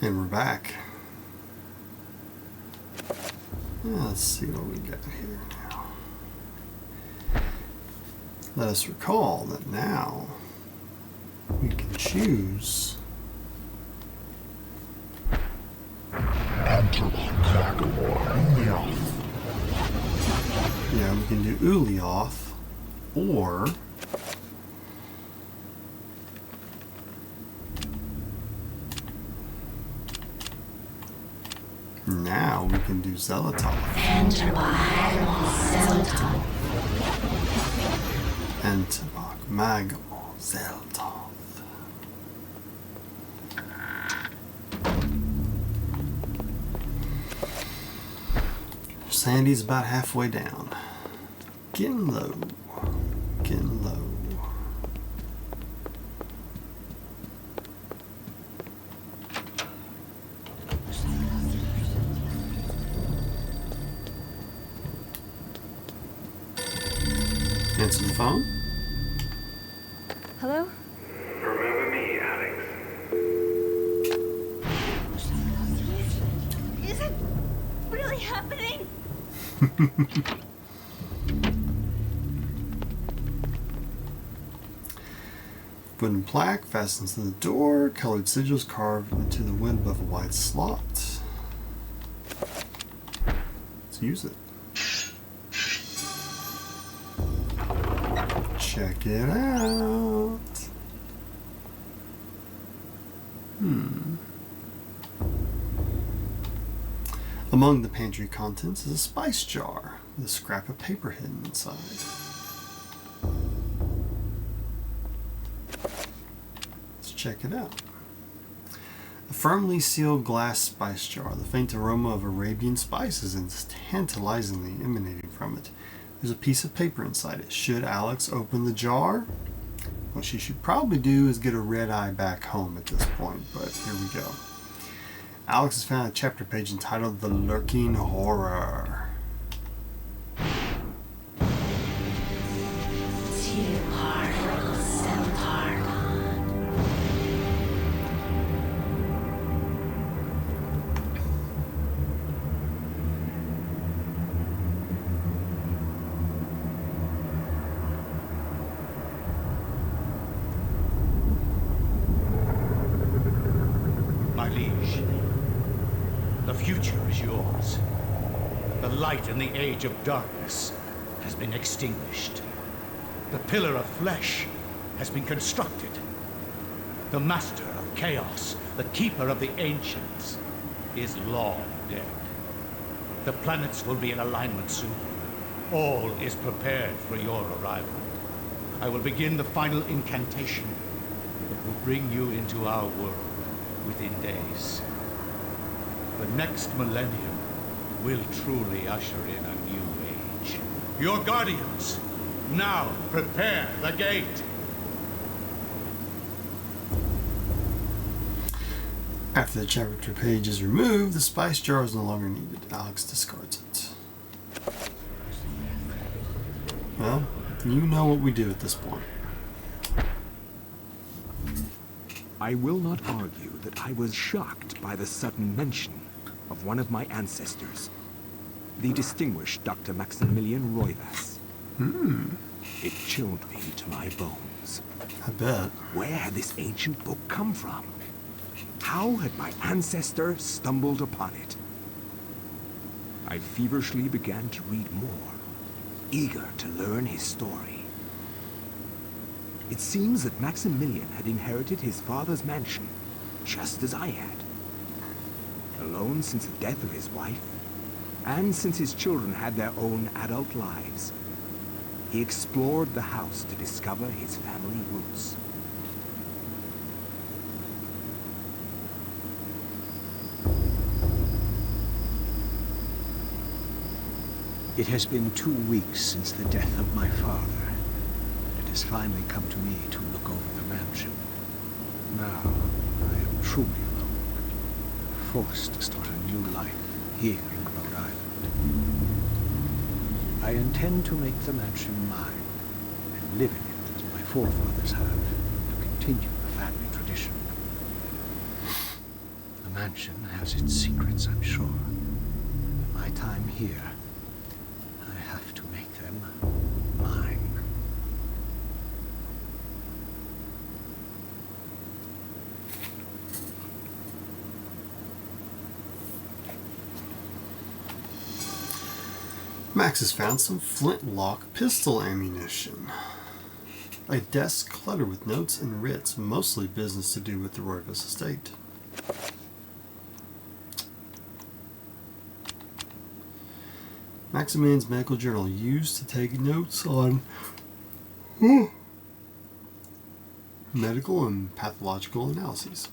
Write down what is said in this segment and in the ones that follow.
And we're back. Let's see what we got here now. Let us recall that now we can choose yeah, we can do Ulioth, or now we can do Xel'latoth. Entibok Magamo Xel'latoth. Sanity's about halfway down. Getting low. Getting low. Answer the phone. Hello? Remember me, Alex? Is it really happening? Wooden plaque fastens to the door. Colored sigils carved into the wood above a wide slot. Let's use it. Check it out. Among the pantry contents is a spice jar with a scrap of paper hidden inside. Let's check it out. A firmly sealed glass spice jar. The faint aroma of Arabian spices is tantalizingly emanating from it. There's a piece of paper inside it. Should Alex open the jar? What she should probably do is get a red eye back home at this point, but here we go. Alex has found a chapter page entitled The Lurking Horror. My liege, the future is yours. The light in the age of darkness has been extinguished. The pillar of flesh has been constructed. The master of chaos, the keeper of the ancients, is long dead. The planets will be in alignment soon. All is prepared for your arrival. I will begin the final incantation that will bring you into our world within days. The next millennium will truly usher in a new age. Your guardians, now prepare the gate. After the chapter page is removed, the spice jar is no longer needed. Alex discards it. Well, you know what we do at this point. I will not argue that I was shocked by the sudden mention of one of my ancestors, the distinguished Dr. Maximillian Rovias. It chilled me to my bones. I bet. Where had this ancient book come from? How had my ancestor stumbled upon it? I feverishly began to read more, eager to learn his story. It seems that Maximilian had inherited his father's mansion, just as I had. Alone since the death of his wife, and since his children had their own adult lives, he explored the house to discover his family roots. It has been 2 weeks since the death of my father. It has finally come to me to look over the mansion. Now, I am truly alone, forced to start a new life here in Rhode Island. I intend to make the mansion mine, and live in it as my forefathers have, to continue the family tradition. The mansion has its secrets, I'm sure. My time here, I have to make them mine. Max has found some flintlock pistol ammunition. A desk cluttered with notes and writs, mostly business to do with the Rovias estate. Maximilian's medical journal used to take notes on medical and pathological analyses.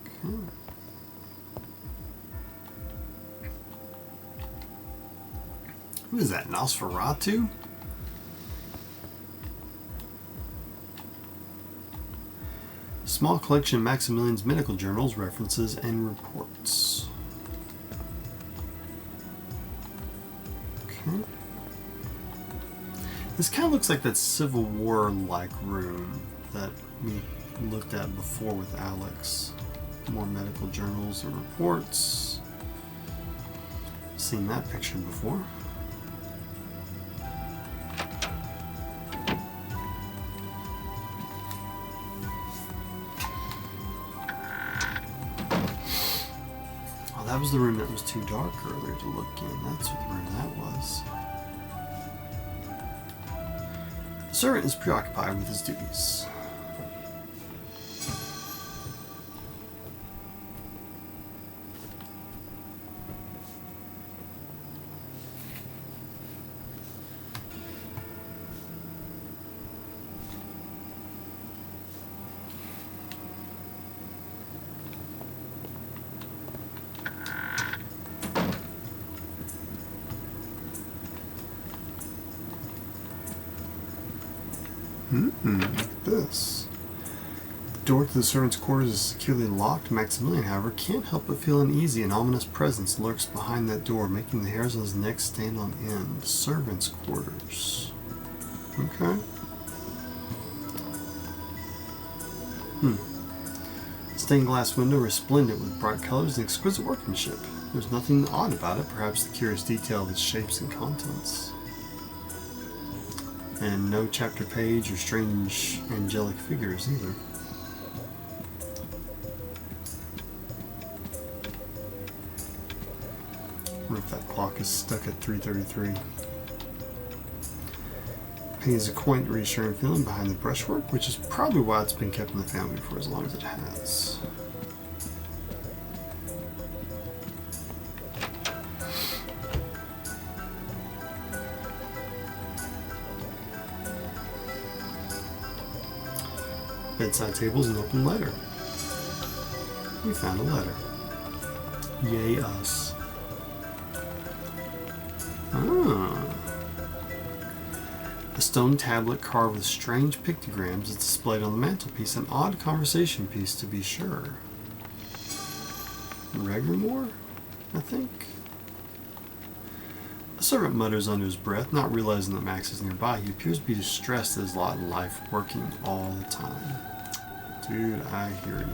Okay. Who is that, Nosferatu? Small collection of Maximilian's medical journals, references, and reports. Okay. This kind of looks like that Civil War-like room that we looked at before with Alex. More medical journals and reports. Seen that picture before. That was the room that was too dark earlier to look in. That's what the room that was. The servant is preoccupied with his duties. Like this. The door to the servants' quarters is securely locked. Maximilian, however, can't help but feel uneasy. An ominous presence lurks behind that door, making the hairs on his neck stand on end. Servants' quarters. Okay. Stained glass window resplendent with bright colors and exquisite workmanship. There's nothing odd about it, perhaps the curious detail of its shapes and contents. And no chapter page or strange angelic figures either. I wonder if that clock is stuck at 3:33. Pays a quaint, reassuring feeling behind the brushwork, which is probably why it's been kept in the family for as long as it has. Bedside table is an open letter. We found a letter. Yay us. A stone tablet carved with strange pictograms is displayed on the mantelpiece. An odd conversation piece, to be sure. Regrimore, I think. A servant mutters under his breath, not realizing that Max is nearby. He appears to be distressed at his lot in life, working all the time. Dude, I hear you.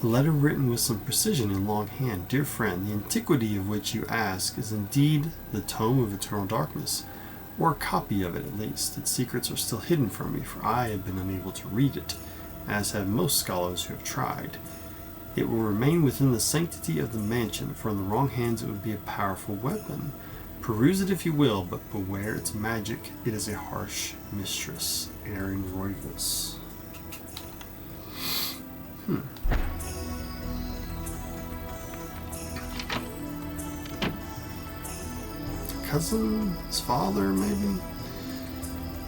A letter written with some precision in longhand. Dear friend, the antiquity of which you ask is indeed the Tome of Eternal Darkness, or a copy of it at least. Its secrets are still hidden from me, for I have been unable to read it, as have most scholars who have tried. It will remain within the sanctity of the mansion, for in the wrong hands it would be a powerful weapon. Peruse it if you will, but beware its magic. It is a harsh mistress. Aaron Rovias. Cousin? His father, maybe?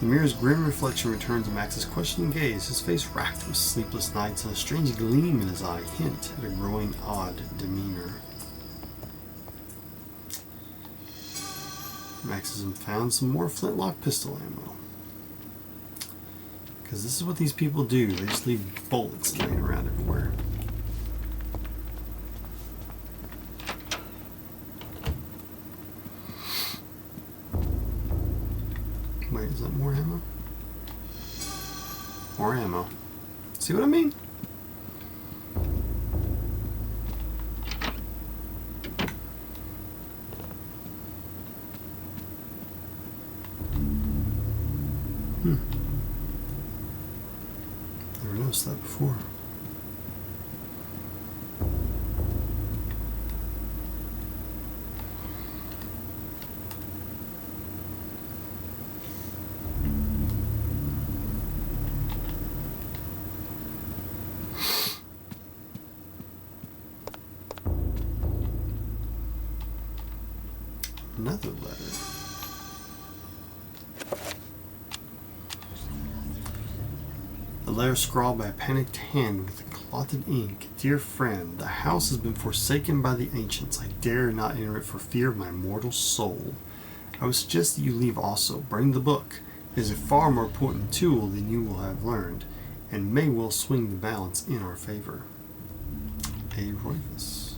The mirror's grim reflection returns Max's questioning gaze, his face racked with sleepless nights and a strange gleam in his eye hint at a growing odd demeanor. Max has found some more flintlock pistol ammo. Because this is what these people do, they just leave bullets laying around everywhere. More ammo. See what I mean? Never noticed that before. Another letter. A letter scrawled by a panicked hand with clotted ink. Dear friend, the house has been forsaken by the ancients. I dare not enter it for fear of my mortal soul. I would suggest that you leave also. Bring the book. It is a far more potent tool than you will have learned, and may well swing the balance in our favor. A. Rovias.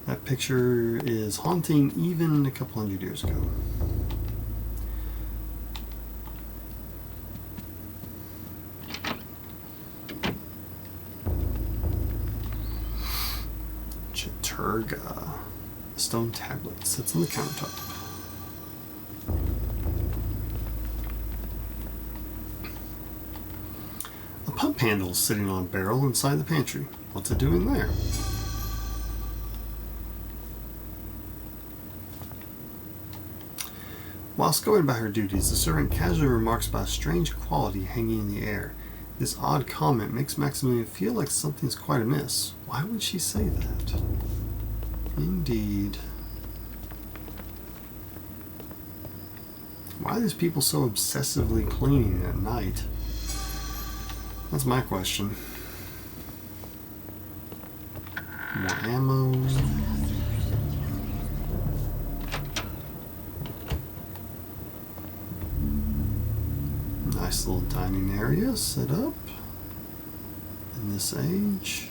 That picture is haunting even a couple hundred years ago. Chaturrga. A stone tablet sits on the countertop. A pump handle is sitting on a barrel inside the pantry. What's it doing there? Whilst going about her duties, the servant casually remarks about a strange quality hanging in the air. This odd comment makes Maximillian feel like something's quite amiss. Why would she say that? Indeed. Why are these people so obsessively cleaning at night? That's my question. More ammo. Nice little dining area set up in this age.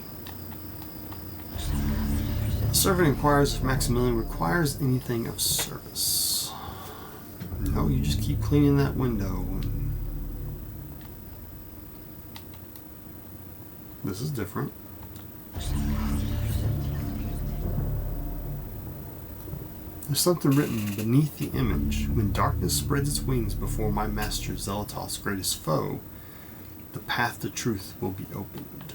The servant inquires if Maximillian requires anything of service. No, you just keep cleaning that window. This is different. There's something written beneath the image. When darkness spreads its wings before my master Xel'latoth's greatest foe, the path to truth will be opened.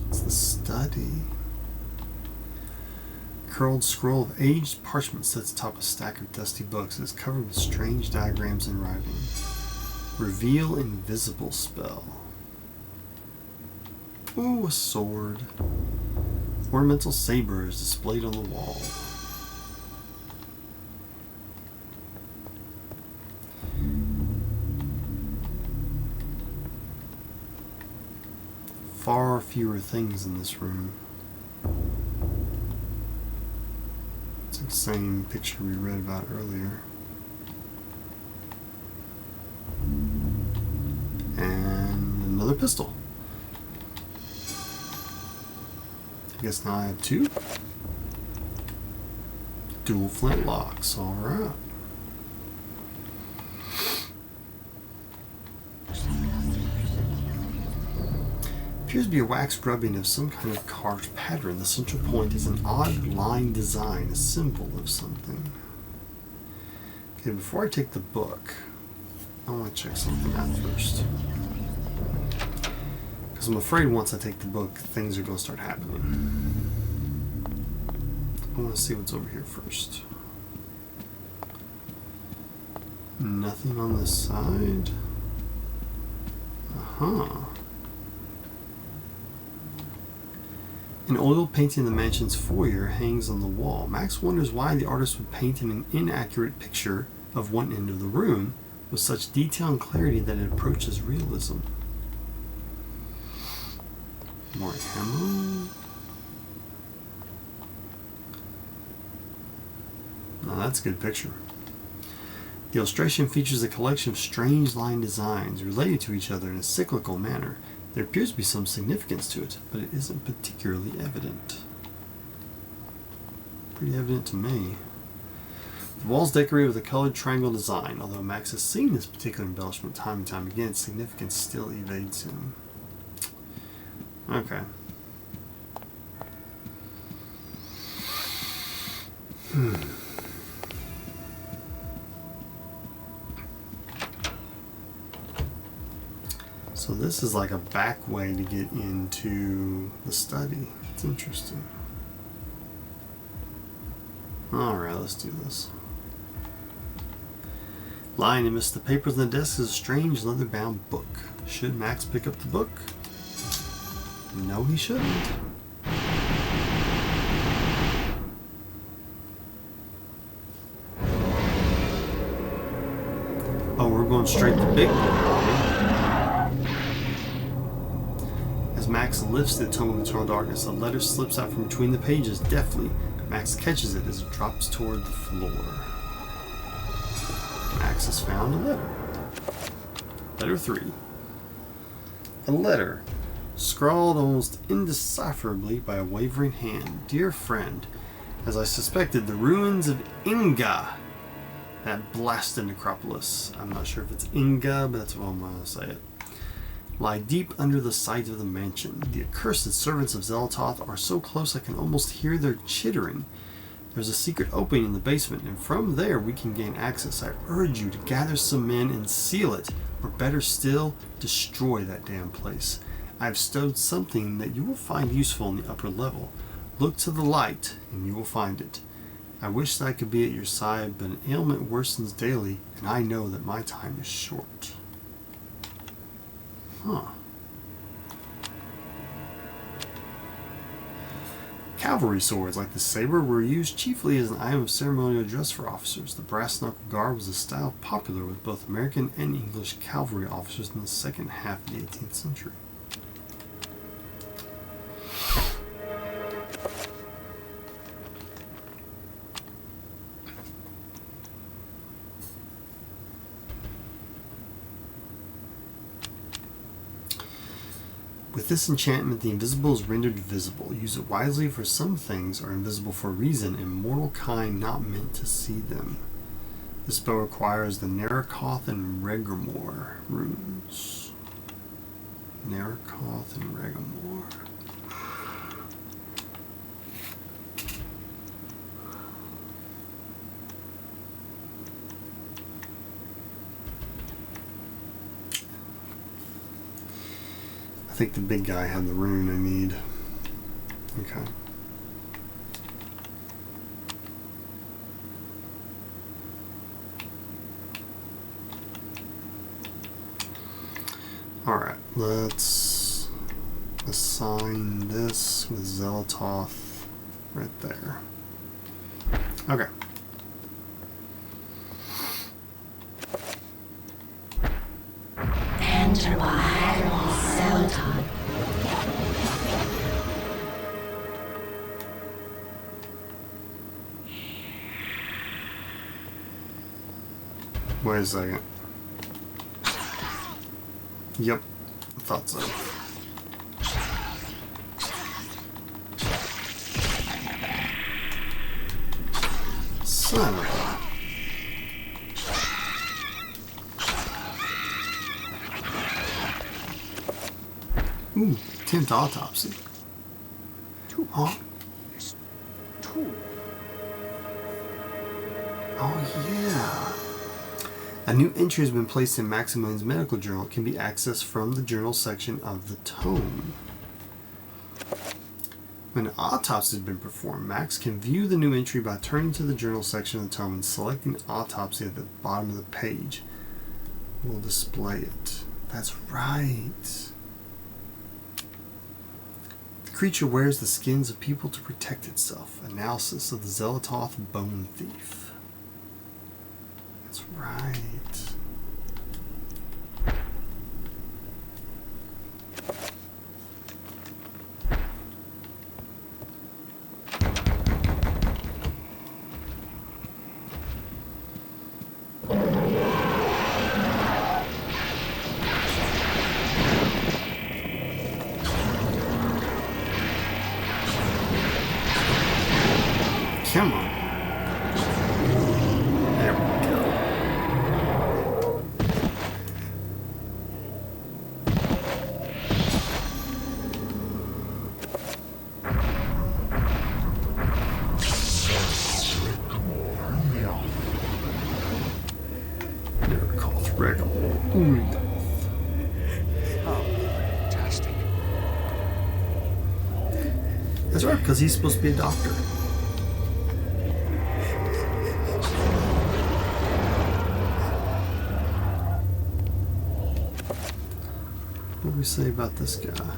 It's the study. Curled scroll of aged parchment sits atop a stack of dusty books. It is covered with strange diagrams and writing. Reveal invisible spell. Ooh, a sword. Ornamental saber is displayed on the wall. Far fewer things in this room. It's the same picture we read about earlier. And another pistol. I guess now I have two. Dual flint locks, alright. Appears to be a wax rubbing of some kind of carved pattern. The central point is an odd line design, a symbol of something. Okay, before I take the book, I want to check something out first. Because I'm afraid once I take the book, things are going to start happening. I want to see what's over here first. Nothing on this side. Uh-huh. An oil painting of the mansion's foyer hangs on the wall. Max wonders why the artist would paint an inaccurate picture of one end of the room with such detail and clarity that it approaches realism. More ammo. Oh, that's a good picture. The illustration features a collection of strange line designs related to each other in a cyclical manner. There appears to be some significance to it, but it isn't particularly evident. Pretty evident to me. The wall's decorated with a colored triangle design. Although Max has seen this particular embellishment time and time again, its significance still evades him. Okay. So this is like a back way to get into the study. It's interesting. Alright, let's do this. Lying amidst the papers on the desk is a strange leather-bound book. Should Max pick up the book? No, he shouldn't. Oh, we're going straight to big boy, are we? As Max lifts the tome of eternal darkness, a letter slips out from between the pages deftly. Max catches it as it drops toward the floor. Max has found a letter. Letter 3. A letter, scrawled almost indecipherably by a wavering hand. Dear friend, as I suspected, the ruins of Inga, that blasted necropolis, I'm not sure if it's Inga, but that's what I'm going to say it, lie deep under the site of the mansion. The accursed servants of Xel'latoth are so close I can almost hear their chittering. There's a secret opening in the basement, and from there we can gain access. I urge you to gather some men and seal it, or better still, destroy that damn place. I have stowed something that you will find useful in the upper level. Look to the light, and you will find it. I wish that I could be at your side, but an ailment worsens daily, and I know that my time is short. Huh. Cavalry swords, like the saber, were used chiefly as an item of ceremonial dress for officers. The brass knuckle guard was a style popular with both American and English cavalry officers in the second half of the 18th century. With this enchantment, the invisible is rendered visible. Use it wisely, for some things are invisible for a reason, and mortal kind not meant to see them. This spell requires the Narracoth and Regamore runes. Narracoth and Regamore. I think the big guy had the rune I need. Okay. Alright, let's assign this with Xel'latoth right there. Okay. Enter by Xel'latoth. Wait a second. Yep, I thought so. Son of a... Ooh, 10th autopsy. Oh. Oh, yeah. A new entry has been placed in Maximilian's medical journal. It can be accessed from the journal section of the tome. When an autopsy has been performed, Max can view the new entry by turning to the journal section of the tome and selecting autopsy at the bottom of the page. We'll display it. That's right. The creature wears the skins of people to protect itself. Analysis of the Xel'latoth bone thief. That's right. Come on. There we go. Xel'latoth Rune. Oh, fantastic. That's right, because he's supposed to be a doctor. What do we say about this guy?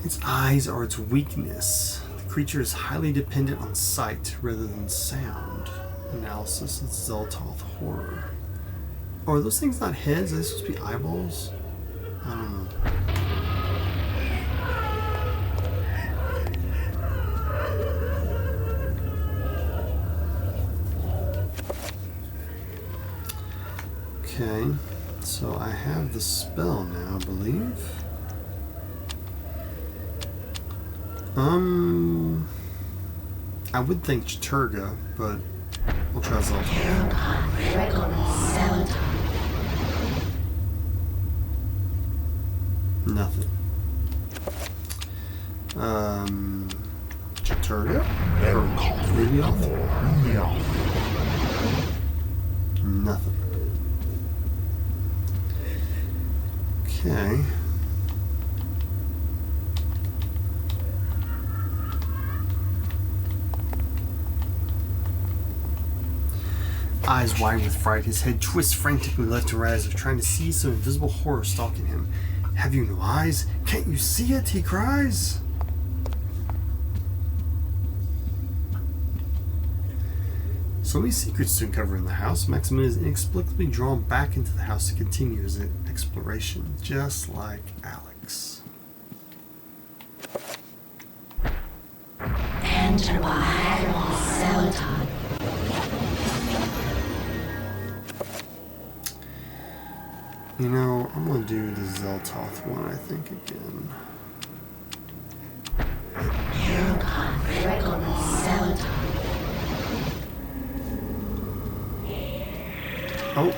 Its eyes are its weakness. The creature is highly dependent on sight rather than sound. Analysis of Xel'latoth horror. Oh, are those things not heads? Are they supposed to be eyeballs? I don't know. Okay, so I have the spell now, I believe. I would think Chaturrga, but we'll try Xel'latoth. Nothing. Chaturrga? Rovias? Nothing. Okay. Eyes wide with fright, his head twists frantically left and right as if trying to see some invisible horror stalking him. Have you no eyes? Can't you see it? He cries. So many secrets to uncover in the house. Maximillian is inexplicably drawn back into the house to continue his exploration, just like Alex. Enter by Xel'latoth. You know, I'm going to do the Xel'latoth one, I think, again. Oh.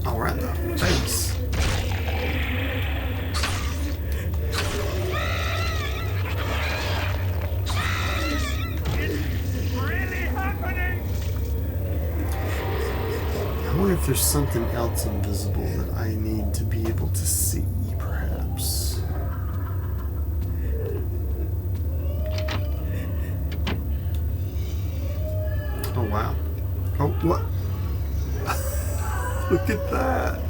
All right, the face. I wonder if there's something else invisible that I need to be able to see, perhaps. Oh, wow. Oh, what? Look at that.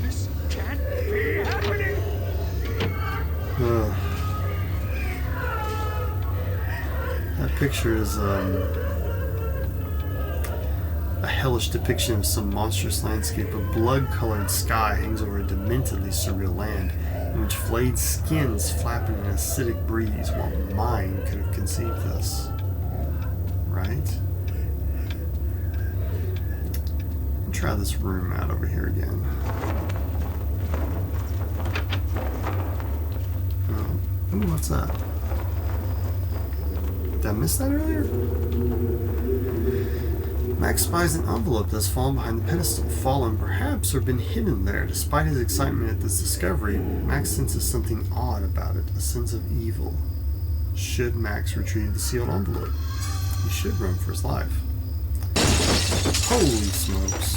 This can't be happening! Ugh. That picture is, a hellish depiction of some monstrous landscape. A blood-colored sky hangs over a dementedly surreal land, in which flayed skins flap in an acidic breeze, while mine could have conceived this. Right? Try this room out over here again. Oh. Ooh, what's that? Did I miss that earlier? Max spies an envelope that's fallen behind the pedestal, fallen perhaps or been hidden there. Despite his excitement at this discovery, Max senses something odd about it, a sense of evil. Should Max retrieve the sealed envelope? He should run for his life. Holy smokes.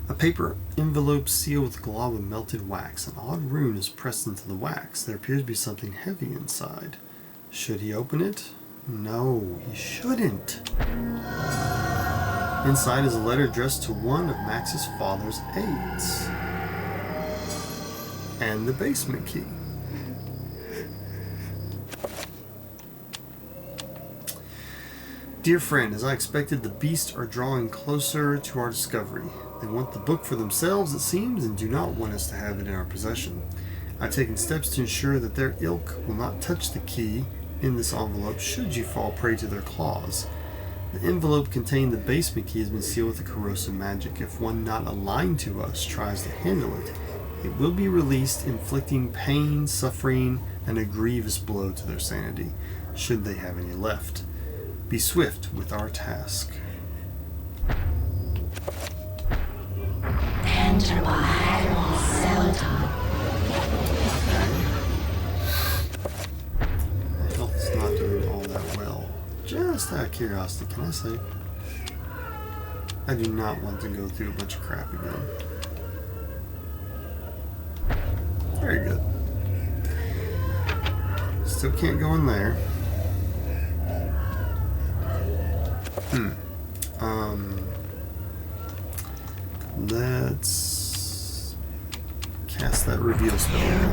A paper envelope sealed with a glob of melted wax. An odd rune is pressed into the wax. There appears to be something heavy inside. Should he open it? No, he shouldn't. Inside is a letter addressed to one of Max's father's aides. And the basement key. Dear friend, as I expected, the beasts are drawing closer to our discovery. They want the book for themselves, it seems, and do not want us to have it in our possession. I've taken steps to ensure that their ilk will not touch the key in this envelope should you fall prey to their claws. The envelope containing the basement key has been sealed with a corrosive magic. If one not aligned to us tries to handle it, it will be released, inflicting pain, suffering, and a grievous blow to their sanity, should they have any left. Be swift with our task. Enter by Admiral Xel'latoth. My health is not doing all that well. Just out of curiosity, can I save? I do not want to go through a bunch of crap again. Very good. Still can't go in there. Let's cast that reveal spell again.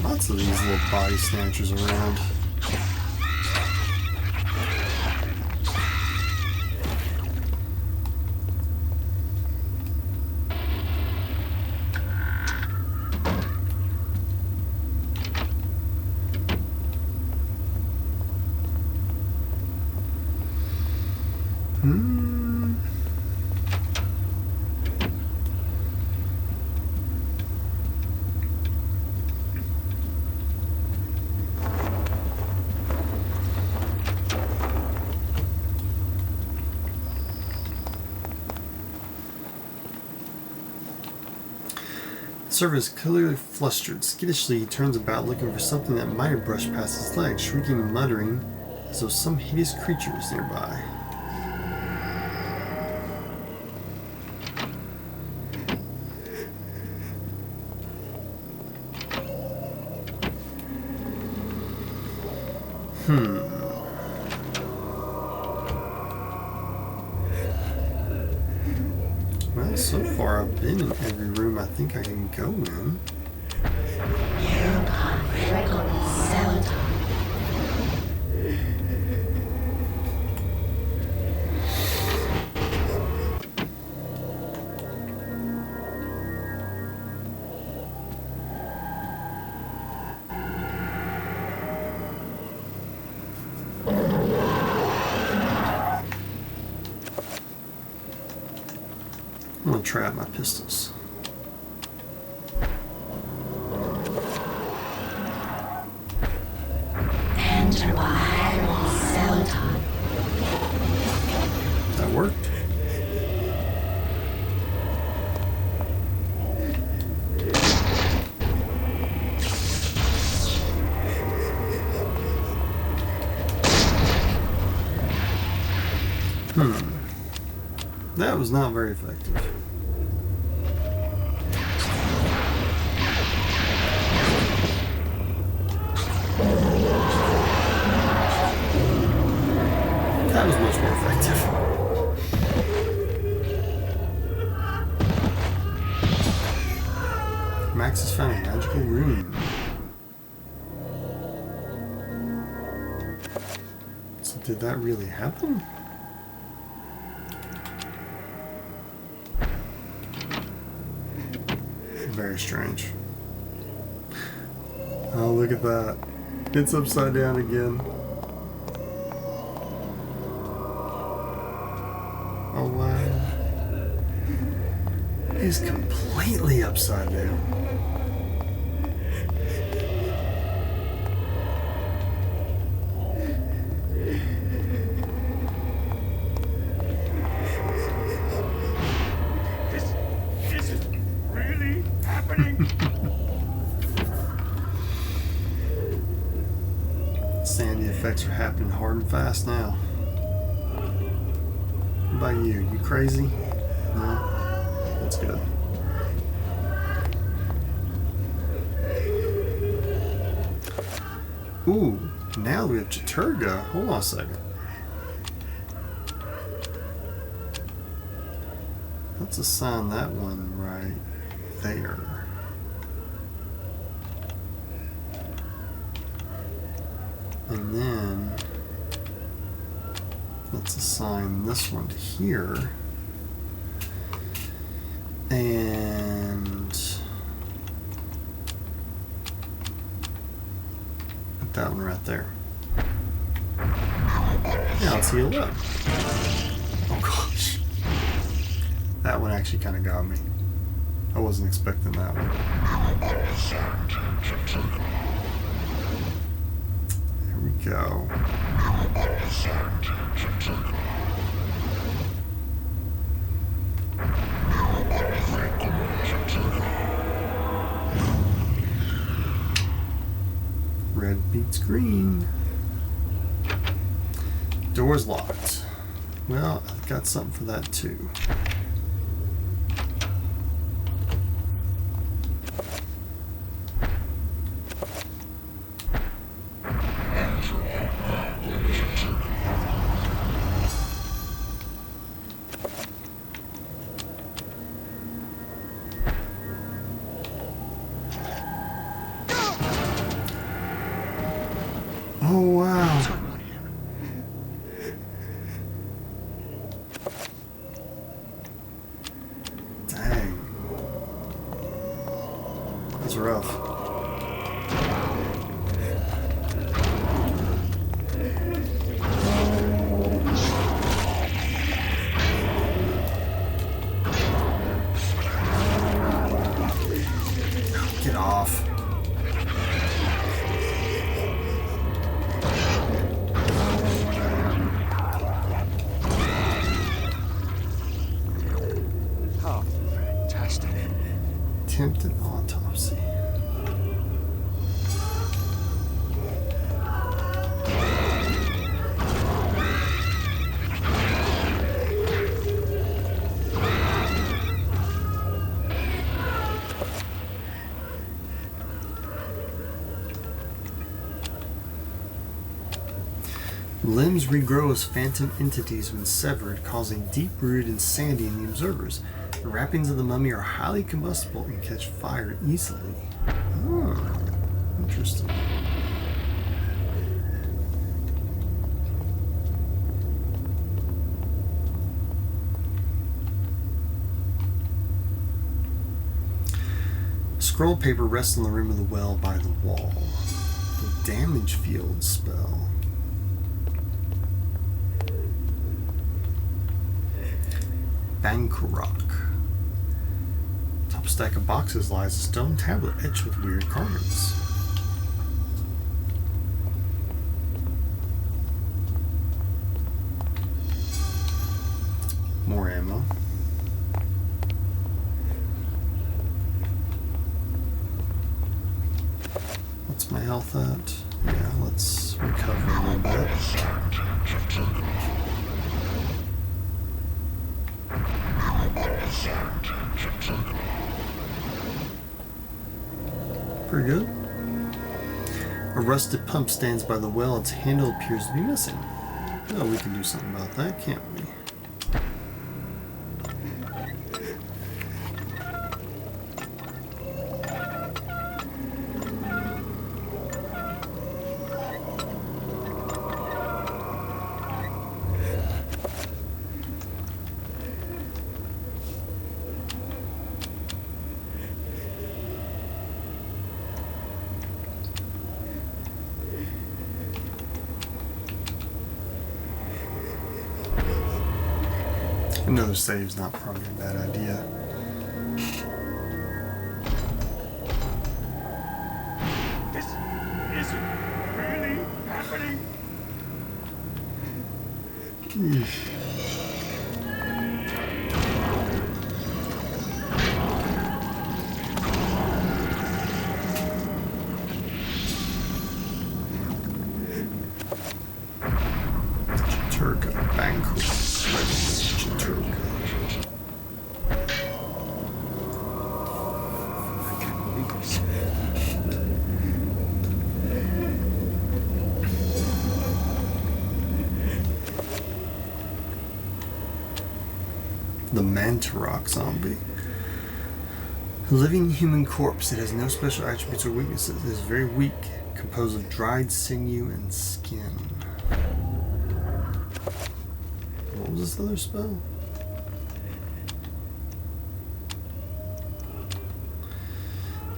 Lots of these little body snatchers around. The server is clearly flustered. Skittishly, he turns about, looking for something that might have brushed past his legs, shrieking and muttering as though some hideous creature is nearby. Well, so far I've been in every room I think I can go in. I'm gonna try out my pistols. Enter by Admiral Xel'latoth. That worked. That was not very effective. That was much more effective. Max has found a magical rune. So did that really happen? Very strange. Oh, look at that. It's upside down again. Oh, wow. It's completely upside down. Sanity effects are happening hard and fast now. What about you? You crazy? No? That's good. Ooh, now we have Chaturrga. Hold on a second. Let's assign that one right there. And then let's assign this one to here. And put that one right there. Now let's heal up. Oh gosh. That one actually kind of got me. I wasn't expecting that one. There we go. Red beats green. Door's locked. Well, I've got something for that too. Oh wow. Dang. That's rough. Get off. Attempted autopsy. Limbs regrow as phantom entities when severed, causing deep-rooted insanity in the observers. The wrappings of the mummy are highly combustible and catch fire easily. Oh, interesting. A scroll of paper rests on the rim of the well by the wall. The damage field spell. Bankrok. Top stack of boxes lies a stone tablet etched with weird carvings. More ammo. What's my health at? Yeah, let's recover a little bit. Pretty good. A rusted pump stands by the well. Its handle appears to be missing. Oh, we can do something about that, can't we? Another save's not probably a bad idea. This isn't really happening. Chaturrga Banquet. Chaturrga. I can't believe this. The Mantarok zombie. A living human corpse. It has no special attributes or weaknesses. It is very weak, composed of dried sinew and skin. What was this other spell?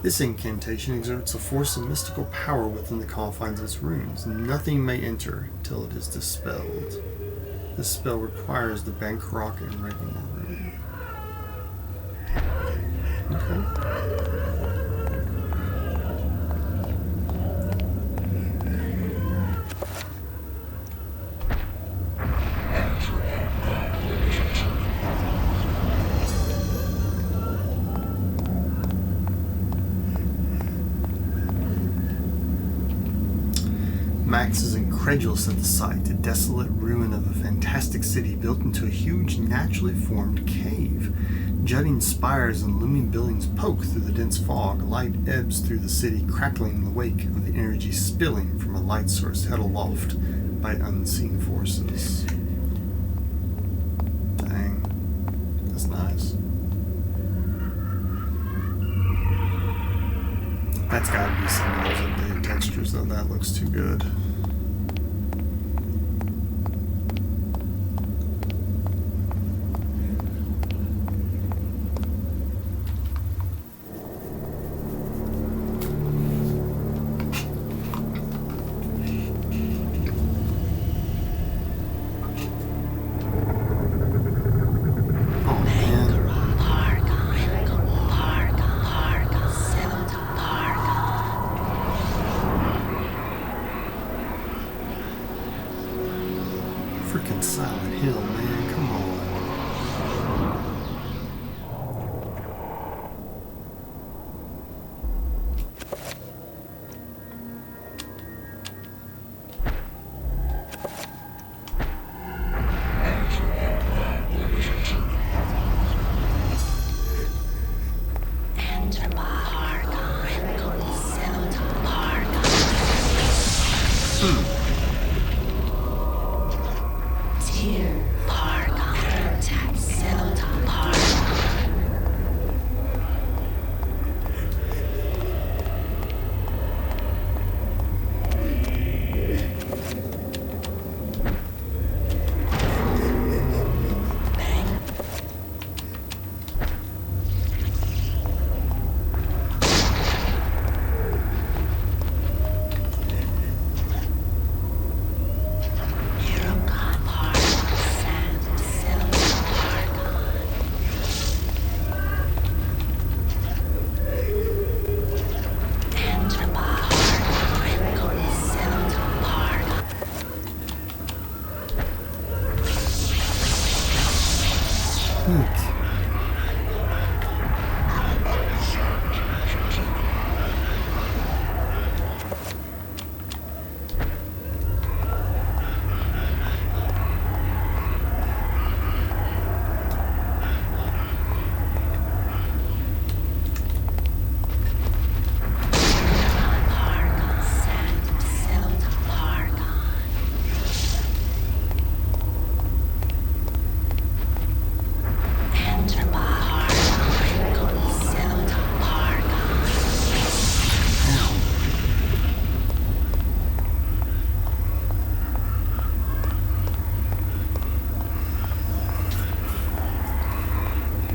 This incantation exerts a force of mystical power within the confines of its runes. Nothing may enter till it is dispelled. This spell requires the Bankrock and Requiem rune. Okay. Max is incredulous at the sight, a desolate ruin of a fantastic city built into a huge, naturally formed cave. Jutting spires and looming buildings poke through the dense fog. Light ebbs through the city, crackling in the wake of the energy spilling from a light source held aloft by unseen forces. Dang. That's nice. That's gotta be some of those updated textures, though. That looks too good. Freaking Silent Hill, man, come on.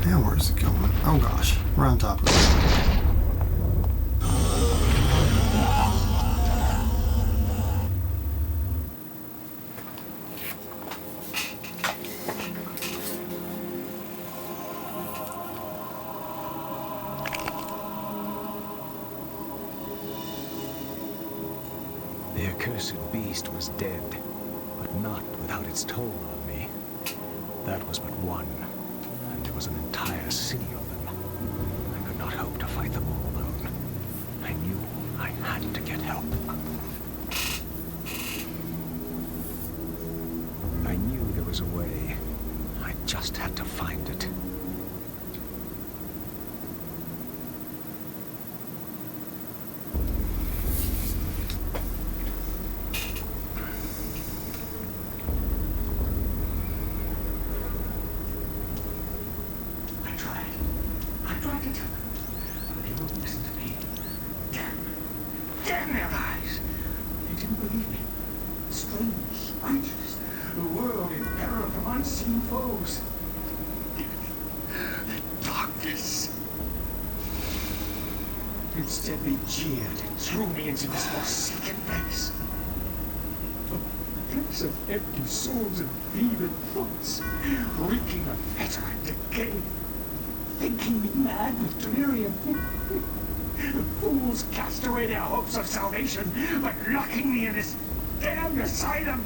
Now where's it going? Oh gosh, we're on top of it. The accursed beast was dead, but not without its toll on me. That was but one, and there was an entire city of them. I could not hope to fight them all alone. I knew I had to get help. I knew there was a way. I just had to find it. Damn their eyes! They didn't believe me. Strange, righteous, the world in peril from unseen foes. The darkness. Instead, they jeered and threw me into this forsaken place. A place of empty souls and fevered thoughts, reeking of fetter and decay, thinking me mad with delirium. The fools cast away their hopes of salvation by locking me in this damned asylum.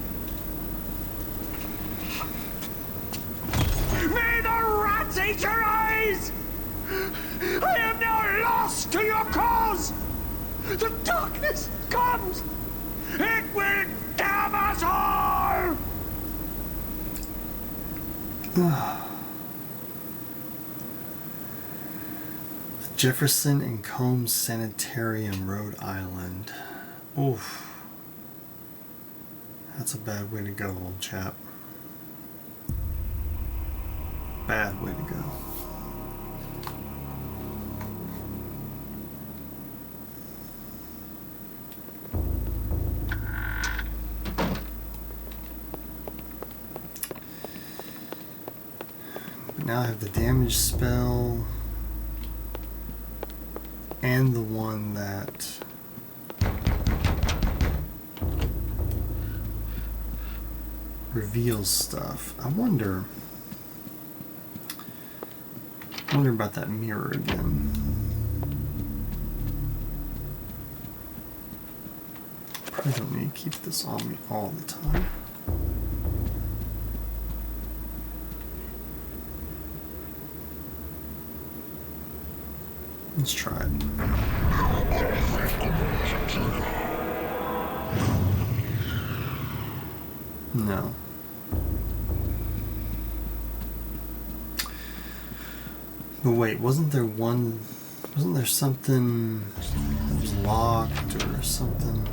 May the rats eat your eyes! I am now lost to your cause! The darkness comes! It will damn us all! Jefferson and Combs Sanitarium, Rhode Island. Oof. That's a bad way to go, old chap. Bad way to go. But now I have the damage spell and the one that reveals stuff. I wonder about that mirror again. Probably don't need to keep this on me all the time. Let's try it. No. But wait, wasn't there something that was locked or something?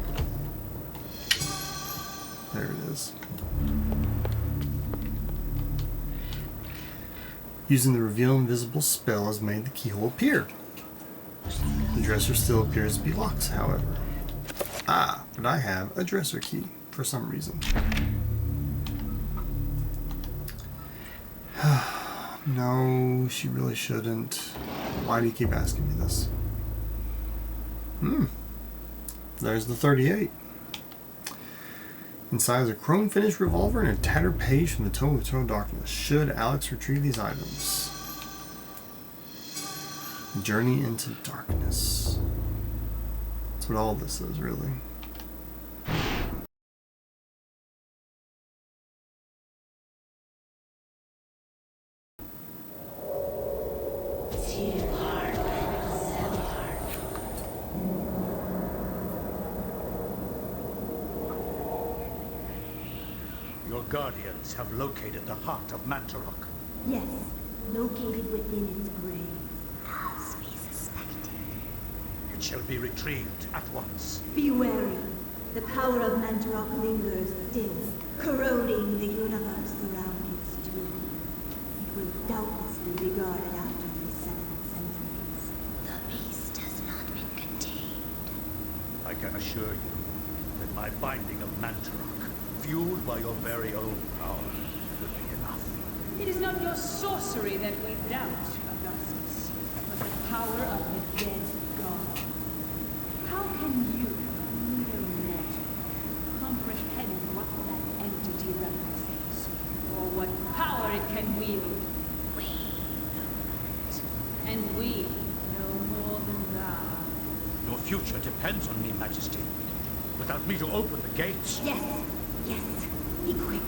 There it is. Using the reveal invisible spell has made the keyhole appear. The dresser still appears to be locked, however. Ah, but I have a dresser key for some reason. No, she really shouldn't. Why do you keep asking me this? There's the 38. Inside is a chrome-finished revolver and a tattered page from the Tome of Eternal Darkness. Should Alex retrieve these items? Journey into Darkness. That's what all this is, really. Your guardians have located the heart of Mantarok. Yes, located within its grave. As we suspected. It shall be retrieved at once. Be wary. The power of Mantarok lingers still, corroding the universe around its doom. It will doubtless be regarded after the 7 centuries. The beast has not been contained. I can assure you that my binding of Mantarok, fueled by your very own power, will be enough. It is not your sorcery that we doubt, Augustus, but the power of the dead god. How can you, mere mortal, comprehend what that entity represents, or what power it can wield? We know it. And we know more than thou. Your future depends on me, Majesty. Without me to open the gates... Yes, yes. Be quick.